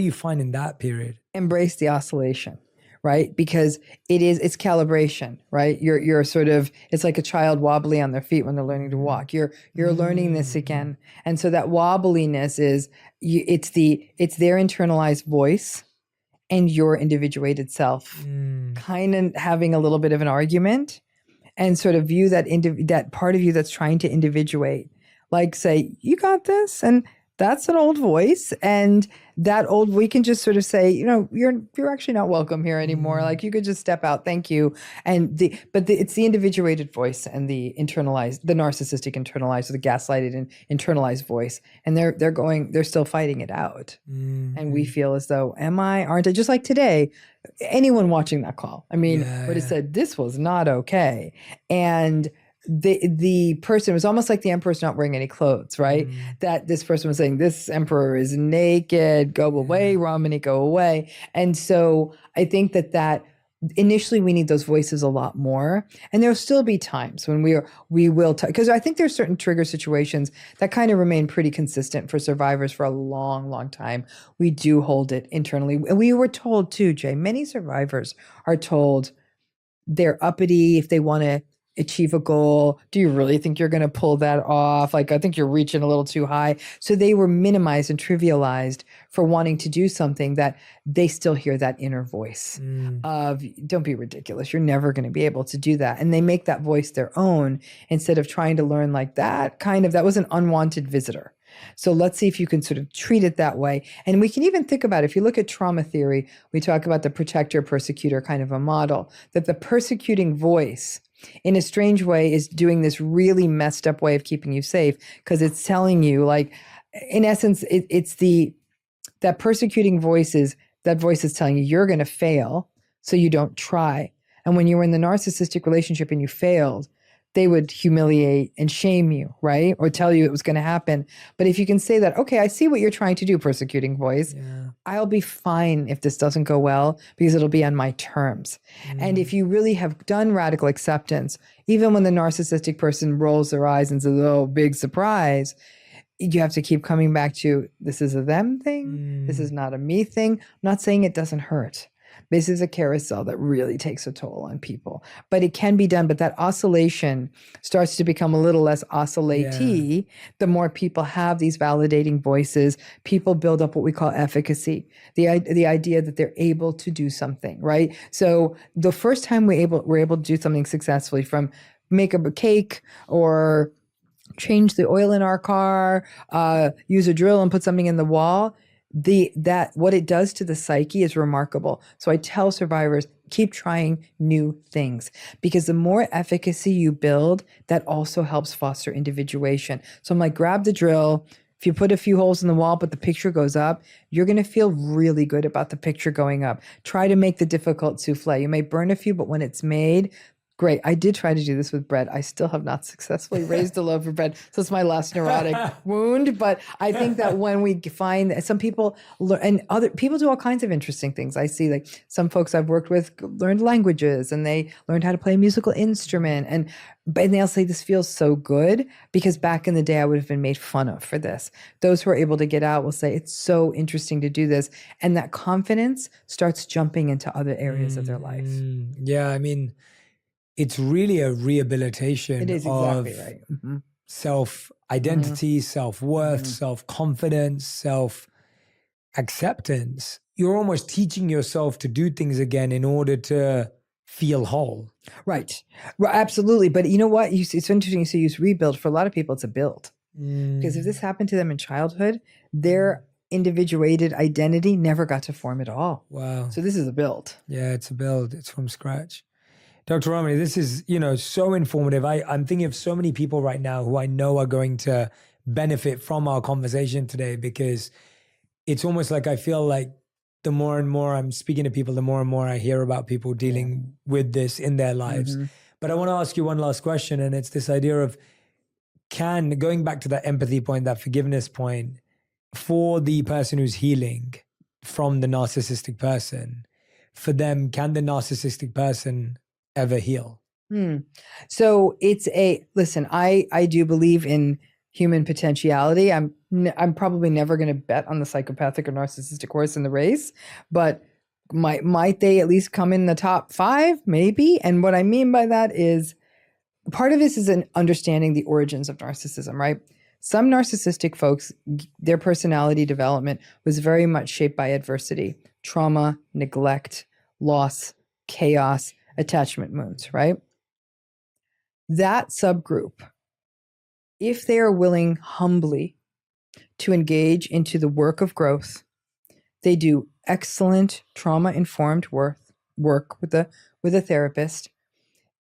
you find in that period? Embrace the oscillation. right? Because it's calibration, right? You're sort of, it's like a child wobbly on their feet when they're learning to walk. You're learning this again. And so that wobbliness is, it's their internalized voice and your individuated self kind of having a little bit of an argument, and sort of view that part of you that's trying to individuate, like say, you got this. And that's an old voice. And we can just sort of say, you're actually not welcome here anymore. Like, you could just step out. Thank you. And it's the individuated voice and the narcissistic internalized, or the gaslighted and internalized voice. And they're still fighting it out. And we feel as though, aren't I? Just like today, anyone watching that call, would have said, this was not okay. And the person was almost like the emperor's not wearing any clothes, right? That this person was saying, this emperor is naked, go away, Romney, go away. And so I think that initially we need those voices a lot more. And there'll still be times when we will, because I think there's certain trigger situations that kind of remain pretty consistent for survivors for a long, long time. We do hold it internally. And we were told too, Jay, many survivors are told they're uppity if they want to achieve a goal. Do you really think you're going to pull that off? Like, I think you're reaching a little too high. So they were minimized and trivialized for wanting to do something that they still hear that inner voice of, don't be ridiculous. You're never going to be able to do that. And they make that voice their own instead of trying to learn like that was an unwanted visitor. So let's see if you can sort of treat it that way. And we can even think about, if you look at trauma theory, we talk about the protector persecutor kind of a model, that the persecuting voice in a strange way is doing this really messed up way of keeping you safe, because it's telling you, like, in essence, that persecuting voice is telling you you're going to fail, so you don't try. And when you were in the narcissistic relationship and you failed, they would humiliate and shame you, right? Or tell you it was going to happen. But if you can say that, okay, I see what you're trying to do, persecuting voice. I'll be fine if this doesn't go well, because it'll be on my terms. And if you really have done radical acceptance, even when the narcissistic person rolls their eyes and says, oh, big surprise, you have to keep coming back to, this is a them thing. This is not a me thing. I'm not saying it doesn't hurt. This is a carousel that really takes a toll on people, but it can be done. But that oscillation starts to become a little less oscillatee. The more people have these validating voices, people build up what we call efficacy, the idea that they're able to do something, right? So the first time we're able to do something successfully, from make up a cake or change the oil in our car, use a drill and put something in the wall, what it does to the psyche is remarkable. So I tell survivors, keep trying new things, because the more efficacy you build, that also helps foster individuation. So I'm like, grab the drill. If you put a few holes in the wall, but the picture goes up, you're going to feel really good about the picture going up. Try to make the difficult souffle. You may burn a few, but when it's made, great. I did try to do this with bread. I still have not successfully raised a loaf of bread. So it's my last neurotic wound. But I think that when we find that some people learn, and other people do all kinds of interesting things. I see, like, some folks I've worked with learned languages, and they learned how to play a musical instrument. And they'll say, this feels so good, because back in the day I would have been made fun of for this. Those who are able to get out will say, it's so interesting to do this. And that confidence starts jumping into other areas of their life. Yeah, I mean, it's really a rehabilitation It is exactly of right. self-identity, self-worth, self-confidence, self-acceptance. You're almost teaching yourself to do things again in order to feel whole. Right. Well, absolutely. But you know what? It's interesting to use rebuild. For a lot of people, it's a build. Because if this happened to them in childhood, their individuated identity never got to form at all. Wow. So this is a build. Yeah, it's a build. It's from scratch. Dr. Romney, this is, so informative. I'm thinking of so many people right now who I know are going to benefit from our conversation today, because it's almost like I feel like the more and more I'm speaking to people, the more and more I hear about people dealing with this in their lives. But I want to ask you one last question, and it's this idea of, going back to that empathy point, that forgiveness point, for the person who's healing from the narcissistic person, for them, can the narcissistic person ever heal? So listen, I do believe in human potentiality. I'm probably never going to bet on the psychopathic or narcissistic horse in the race, but Might they at least come in the top 5? Maybe. And what I mean by that is part of this is an understanding the origins of narcissism, right? Some narcissistic folks, their personality development was very much shaped by adversity, trauma, neglect, loss, chaos, attachment wounds, right? That subgroup, if they are willing humbly to engage into the work of growth, they do excellent trauma-informed work with a therapist,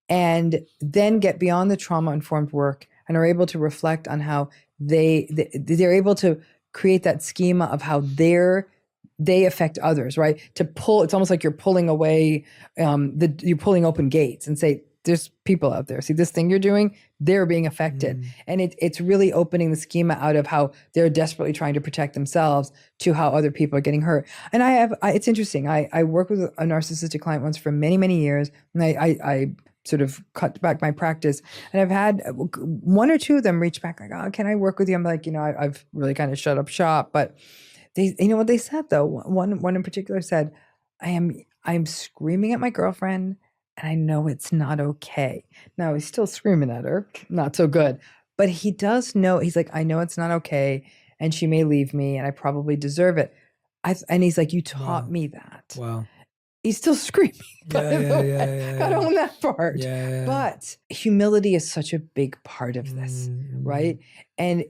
and then get beyond the trauma-informed work and are able to reflect on how they're able to create that schema of how they affect others, right? It's almost like you're pulling away, you're pulling open gates and say, there's people out there. See this thing you're doing, they're being affected. And it's really opening the schema out of how they're desperately trying to protect themselves to how other people are getting hurt. And it's interesting. I worked with a narcissistic client once for many, many years. And I sort of cut back my practice. And I've had 1 or 2 of them reach back like, oh, can I work with you? I'm like, I've really kind of shut up shop. But they, what they said though, one in particular said, I'm screaming at my girlfriend, and I know it's not okay. Now he's still screaming at her, not so good, but he does know, he's like, I know it's not okay, and she may leave me, and I probably deserve it. And he's like, you taught me that. Wow. He's still screaming. Gotta own that part. But humility is such a big part of this, right? And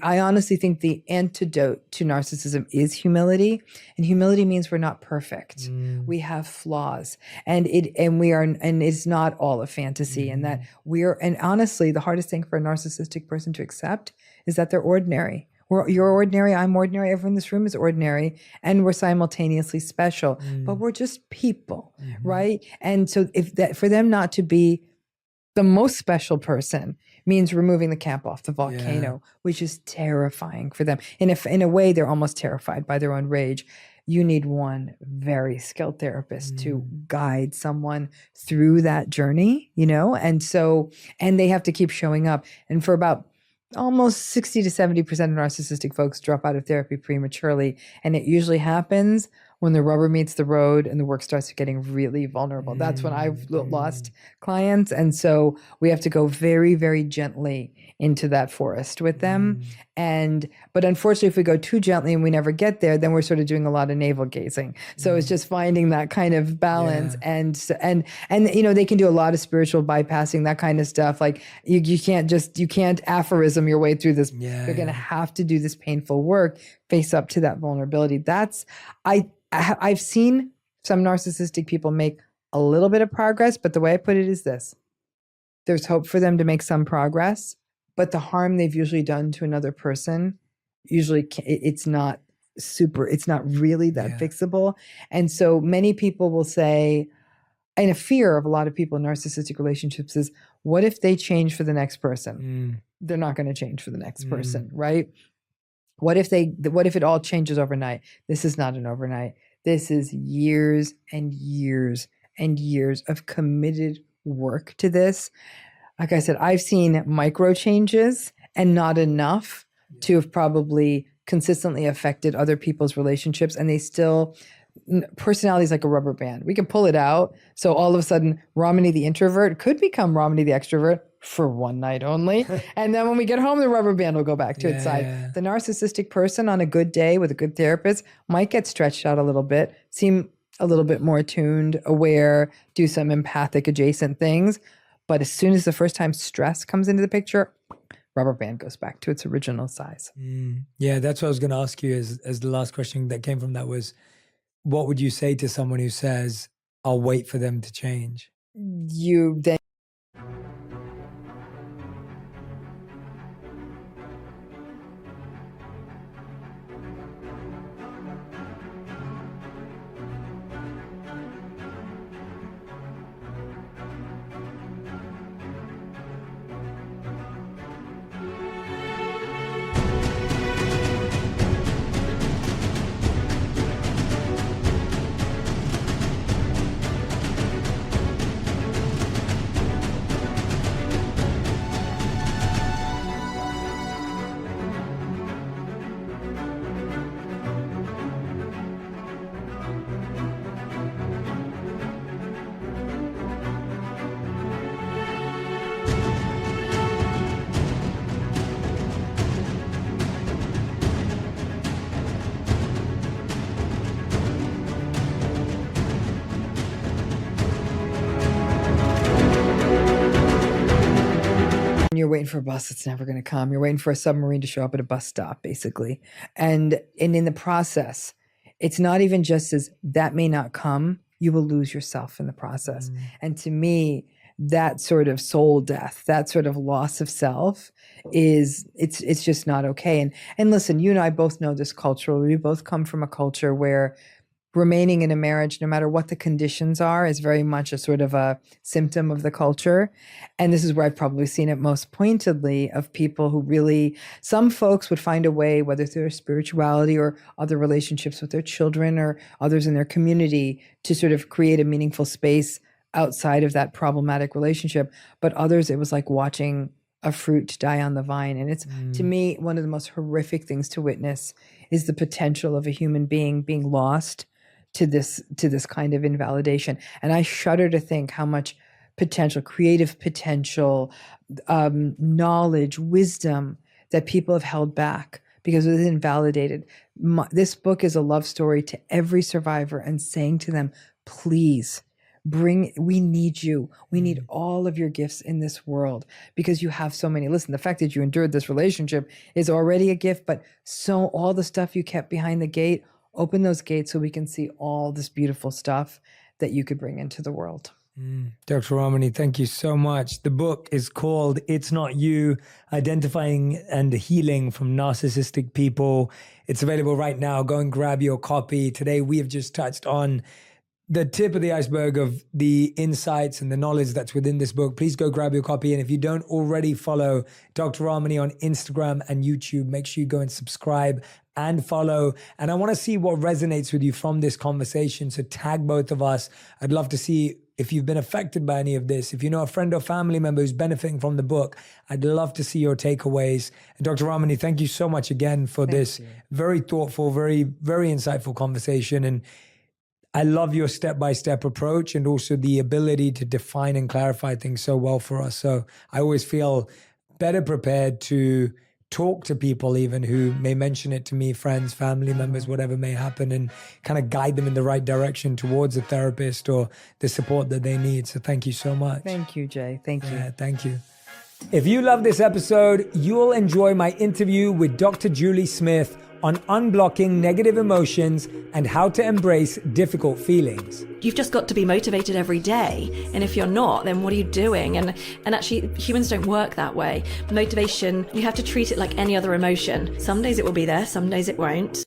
I honestly think the antidote to narcissism is humility. And humility means we're not perfect. We have flaws. And it's not all a fantasy. And that and honestly, the hardest thing for a narcissistic person to accept is that they're ordinary. You're ordinary, I'm ordinary, everyone in this room is ordinary, and we're simultaneously special, but we're just people, right? And so for them not to be the most special person means removing the cap off the volcano, which is terrifying for them. In a way, they're almost terrified by their own rage. You need one very skilled therapist to guide someone through that journey, and they have to keep showing up. And for about almost 60 to 70% of narcissistic folks drop out of therapy prematurely. And it usually happens when the rubber meets the road and the work starts getting really vulnerable. That's when I've lost clients. And so we have to go very, very gently into that forest with them. But unfortunately, if we go too gently and we never get there, then we're sort of doing a lot of navel gazing. So it's just finding that kind of balance. And they can do a lot of spiritual bypassing, that kind of stuff. Like you can't aphorism your way through this. You're going to have to do this painful work, face up to that vulnerability. I've seen some narcissistic people make a little bit of progress, but the way I put it is this: there's hope for them to make some progress, but the harm they've usually done to another person, it's not really that fixable. And so many people will say, and a fear of a lot of people in narcissistic relationships is, what if they change for the next person? They're not going to change for the next person, right? What if it all changes overnight? This is not an overnight. This is years and years and years of committed work to this. Like I said, I've seen micro changes and not enough to have probably consistently affected other people's relationships. And personality is like a rubber band. We can pull it out. So all of a sudden, Romney the introvert could become Romney the extrovert for one night only. And then when we get home, the rubber band will go back to its side. The narcissistic person on a good day with a good therapist might get stretched out a little bit, seem a little bit more attuned, aware, do some empathic adjacent things. But as soon as the first time stress comes into the picture, rubber band goes back to its original size. Yeah, that's what I was going to ask you as the last question that came from that was, what would you say to someone who says, I'll wait for them to change? You then You're waiting for a bus that's never going to come. You're waiting for a submarine to show up at a bus stop, basically. And in the process, it's not even just as that may not come, you will lose yourself in the process. And to me, that sort of soul death, that sort of loss of self it's just not okay. And listen, you and I both know this culturally. We both come from a culture where remaining in a marriage, no matter what the conditions are, is very much a sort of a symptom of the culture. And this is where I've probably seen it most pointedly of people who really, some folks would find a way, whether through their spirituality or other relationships with their children or others in their community, to sort of create a meaningful space outside of that problematic relationship. But others, it was like watching a fruit die on the vine. And it's, to me, one of the most horrific things to witness is the potential of a human being being lost to this kind of invalidation. And I shudder to think how much potential, creative potential, knowledge, wisdom that people have held back because it was invalidated. This book is a love story to every survivor and saying to them, please, we need you. We need all of your gifts in this world because you have so many. Listen, the fact that you endured this relationship is already a gift, but so all the stuff you kept behind the gate, open those gates so we can see all this beautiful stuff that you could bring into the world. Dr. Ramani, thank you so much. The book is called It's Not You, Identifying and Healing from Narcissistic People. It's available right now. Go and grab your copy. Today, we have just touched on the tip of the iceberg of the insights and the knowledge that's within this book. Please go grab your copy. And if you don't already follow Dr. Ramani on Instagram and YouTube, make sure you go and subscribe and follow. And I want to see what resonates with you from this conversation. So tag both of us. I'd love to see if you've been affected by any of this. If you know a friend or family member who's benefiting from the book, I'd love to see your takeaways. And Dr. Ramani, thank you so much again for this very thoughtful, very, very insightful conversation. And I love your step-by-step approach and also the ability to define and clarify things so well for us. So I always feel better prepared to talk to people even who may mention it to me, friends, family members, whatever may happen, and kind of guide them in the right direction towards a therapist or the support that they need. So thank you so much. Thank you, Jay. Thank you. Yeah, thank you. If you love this episode, you'll enjoy my interview with Dr. Julie Smith on unblocking negative emotions and how to embrace difficult feelings. You've just got to be motivated every day. And if you're not, then what are you doing? And actually, humans don't work that way. Motivation, you have to treat it like any other emotion. Some days it will be there, some days it won't.